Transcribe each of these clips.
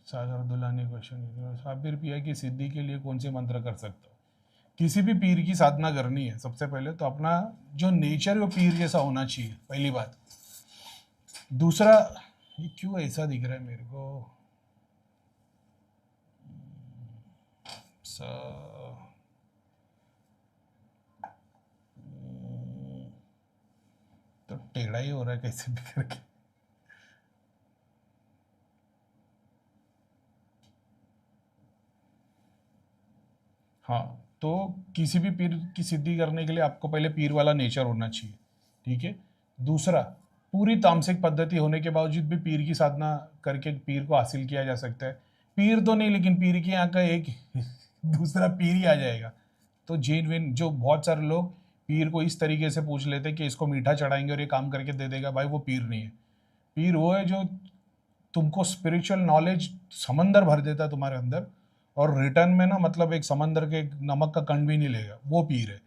सागर Dulani question, Sabir पिया की सिद्धि के लिए कौन से मंत्र कर सकते हो? किसी भी पीर की साधना करनी है सबसे पहले तो अपना जो नेचर है वो पीर जैसा होना चाहिए, पहली बात। दूसरा, ये क्यों ऐसा दिख रहा है मेरे को? तो टेढ़ा ही हो रहा है कैसे भी करके। हाँ, तो किसी भी पीर की सिद्धि करने के लिए आपको पहले पीर वाला नेचर होना चाहिए, ठीक है। दूसरा, पूरी तामसिक पद्धति होने के बावजूद भी पीर की साधना करके पीर को हासिल किया जा सकता है। पीर तो नहीं, लेकिन पीर की यहाँ का एक दूसरा पीर ही आ जाएगा। तो जेनविन जो बहुत सारे लोग पीर को इस तरीके से पूछ लेते हैं कि इसको मीठा चढ़ाएंगे और ये काम करके दे देगा, भाई वो पीर नहीं है। पीर वो है जो तुमको स्पिरिचुअल नॉलेज समंदर भर देता है तुम्हारे अंदर, और रिटर्न में ना मतलब एक समंदर के नमक का कण भी नहीं लेगा, वो पीर है।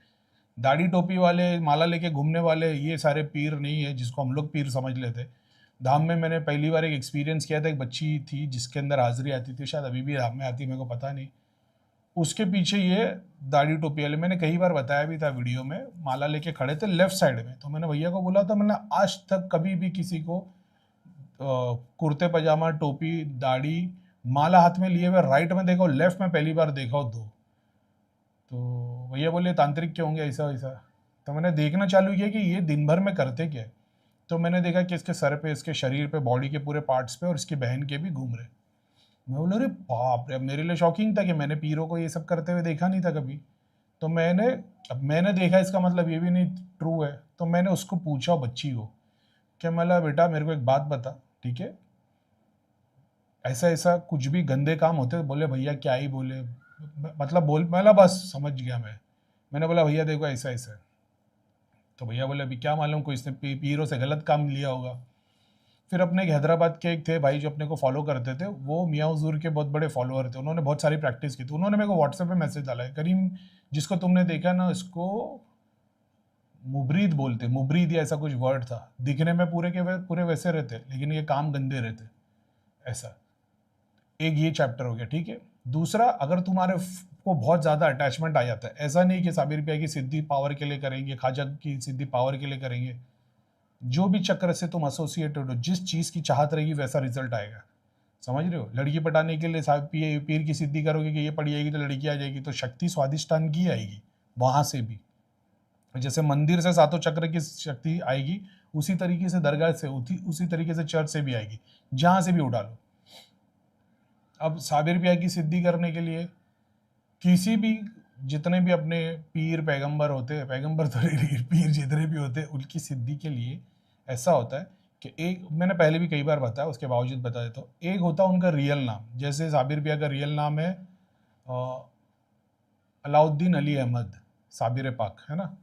दाढ़ी टोपी वाले, माला लेके घूमने वाले, ये सारे पीर नहीं है जिसको हम लोग पीर समझ लेते। धाम में मैंने पहली बार एक एक्सपीरियंस किया था, एक बच्ची थी जिसके अंदर हाजिरी आती थी, शायद अभी भी धाम में आती, मेरे को पता नहीं। उसके पीछे ये दाढ़ी टोपी वाले, मैंने कई बार बताया भी था वीडियो में, माला लेके खड़े थे लेफ्ट साइड में। तो मैंने भैया को बोला था, मैंने आज तक कभी भी किसी को कुर्ते पजामा, टोपी, दाढ़ी, माला हाथ में लिए हुए राइट में देखा, लेफ्ट में पहली बार देखा दो। तो भैया बोले तांत्रिक क्यों होंगे ऐसा वैसा। तो मैंने देखना चालू किया कि ये दिन भर में करते क्या है। तो मैंने देखा कि इसके सर पे, इसके शरीर पे, बॉडी के पूरे पार्ट्स पे और इसकी बहन के भी घूम रहे। मैं बोला अरे बाप रे, अब मेरे लिए शॉकिंग था कि मैंने पीरों को ये सब करते हुए देखा नहीं था कभी। तो अब मैंने देखा, इसका मतलब ये भी नहीं ट्रू है। तो मैंने उसको पूछा बच्ची को, क्या मला बेटा मेरे को एक बात बता, ठीक है, ऐसा ऐसा कुछ भी गंदे काम होते हैं? बोले भैया क्या ही बोले, मतलब बोल, मैं बस समझ गया मैंने बोला भैया देखो ऐसा ऐसा है। तो भैया बोले अभी क्या मालूम, कोई इसने पीरों से गलत काम लिया होगा। फिर अपने एक हैदराबाद के एक थे भाई जो अपने को फॉलो करते थे, वो मियाँ हुजूर के बहुत बड़े फॉलोअर थे, उन्होंने बहुत सारी प्रैक्टिस की थी। उन्होंने मेरे को व्हाट्सएप पे मैसेज डाला है, करीम जिसको तुमने देखा ना, इसको मुबरीद बोलते, मुबरीद या ऐसा कुछ वर्ड था। दिखने में पूरे के पूरे वैसे रहते, लेकिन ये काम गंदे रहते, ऐसा। एक ये चैप्टर हो गया, ठीक है। दूसरा, अगर तुम्हारे को बहुत ज़्यादा अटैचमेंट आ जाता है, ऐसा नहीं कि साबिर पिया की सिद्धि पावर के लिए करेंगे, ख्वाजा की सिद्धि पावर के लिए करेंगे, जो भी चक्र से तुम एसोसिएटेड हो, जिस चीज़ की चाहत रहेगी वैसा रिजल्ट आएगा। समझ रहे हो? लड़की पटाने के लिए पीर की सिद्धि करोगे कि ये पड़ी जाएगी तो लड़की आ जाएगी, तो शक्ति स्वादिष्टान की आएगी वहाँ से भी। जैसे मंदिर से सातों चक्र की शक्ति आएगी, उसी तरीके से दरगाह से, उसी तरीके से चर्च से भी आएगी, जहाँ से भी उठा लो। अब साबिर पिया की सिद्धि करने के लिए किसी भी, जितने भी अपने पीर पैगंबर होते हैं, पैगंबर तो नहीं, पीर जितने भी होते हैं, उनकी सिद्धि के लिए ऐसा होता है कि एक, मैंने पहले भी कई बार बताया, उसके बावजूद बता देता हूँ। एक होता है उनका रियल नाम, जैसे साबिर पिया का रियल नाम है अलाउद्दीन अली अहमद साबिर पाक, है ना।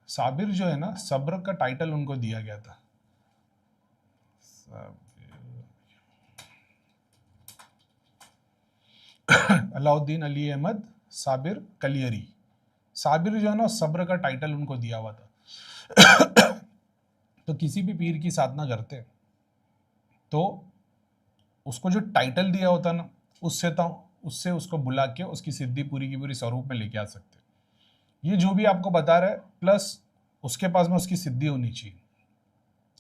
साबिर जो है ना, सब्र का टाइटल उनको दिया गया था। अलाउद्दीन अली अहमद साबिर कलियरी। साबिर जो है ना, सब्र का टाइटल उनको दिया हुआ था। तो किसी भी पीर की साधना करते तो उसको जो टाइटल दिया होता ना, उससे उसको बुला के उसकी सिद्धि पूरी की पूरी स्वरूप में लेके आ सकते। ये जो भी आपको बता रहा है, प्लस उसके पास में उसकी सिद्धि होनी चाहिए।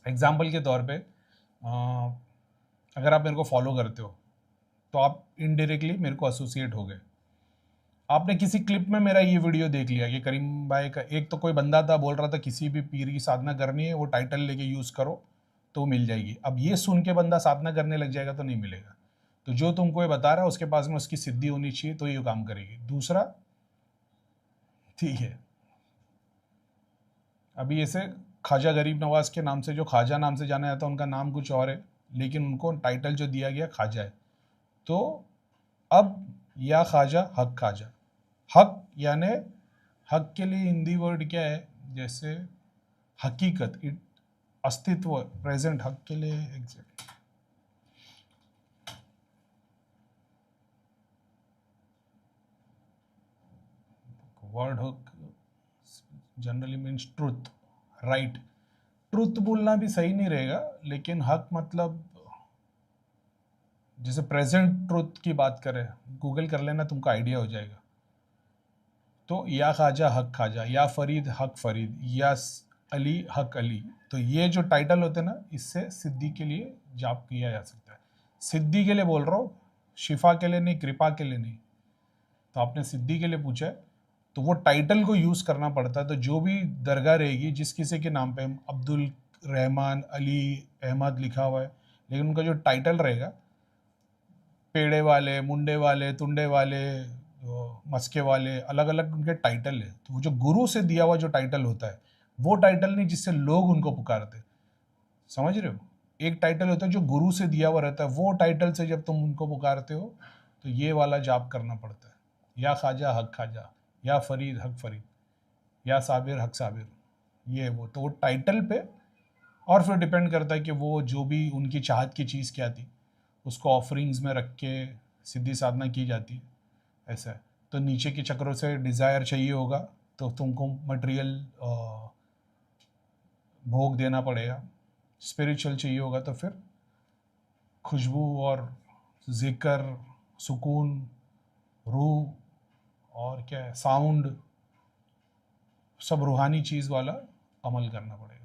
एग्जाम्पल के तौर पे, अगर आप मेरे को फॉलो करते हो तो आप इनडायरेक्टली मेरे को एसोसिएट हो गए। आपने किसी क्लिप में मेरा ये वीडियो देख लिया कि करीम भाई का, एक तो कोई बंदा था बोल रहा था किसी भी पीर की साधना करनी है वो टाइटल लेके यूज़ करो तो मिल जाएगी। अब ये सुन के बंदा साधना करने लग जाएगा तो नहीं मिलेगा। तो जो तुमको ये बता रहा है उसके पास में उसकी सिद्धि होनी चाहिए तो ये काम करेगी। दूसरा, ठीक है, अभी ऐसे ख्वाजा गरीब नवाज के नाम से, जो ख्वाजा नाम से जाना जाता है, उनका नाम कुछ और है, लेकिन उनको टाइटल जो दिया गया ख्वाजा है। तो अब या ख्वाजा हक ख्वाजा, हक यानी हक के लिए हिंदी वर्ड क्या है, जैसे हकीकत, अस्तित्व, प्रेजेंट, हक के लिए एग्जैक्ट वर्ड हक generally means truth, right. Truth बोलना भी सही नहीं रहेगा, लेकिन हक मतलब जैसे प्रेजेंट ट्रुथ की बात करें, गूगल कर लेना, तुमको आइडिया हो जाएगा। तो या ख्वाजा हक ख्वाजा, या फरीद हक फरीद, या अली हक अली, तो ये जो टाइटल होते हैं ना, इससे सिद्धि के लिए जाप किया जा सकता है। सिद्धि के लिए बोल रहा हूँ, शिफा के लिए नहीं, कृपा के लिए नहीं। तो आपने सिद्धि के लिए पूछा है, तो वो टाइटल को यूज़ करना पड़ता है। तो जो भी दरगाह रहेगी, जिस किसी के नाम पे अब्दुल रहमान अली अहमद लिखा हुआ है, लेकिन उनका जो टाइटल रहेगा, पेड़े वाले, मुंडे वाले, तुंडे वाले, मस्के वाले, अलग अलग उनके टाइटल है। तो वो जो गुरु से दिया हुआ जो टाइटल होता है, वो टाइटल नहीं जिससे लोग उनको पुकारते, समझ रहे हो? एक टाइटल होता है जो गुरु से दिया हुआ रहता है, वो टाइटल से जब तुम उनको पुकारते हो तो ये वाला जाप करना पड़ता है, या ख्वाजा हक ख्वाजा, या फरीद हक फरीद, या साबिर हक साबिर, ये वो। तो वो टाइटल पे और फिर डिपेंड करता है कि वो जो भी उनकी चाहत की चीज़ क्या थी, उसको ऑफरिंग्स में रख के सीधी साधना की जाती है, ऐसा है। तो नीचे के चक्रों से डिज़ायर चाहिए होगा तो तुमको मटेरियल भोग देना पड़ेगा। स्पिरिचुअल चाहिए होगा तो फिर खुशबू और जिक्र, सुकून, रूह और क्या है, साउंड, सब रूहानी चीज़ वाला अमल करना पड़ेगा।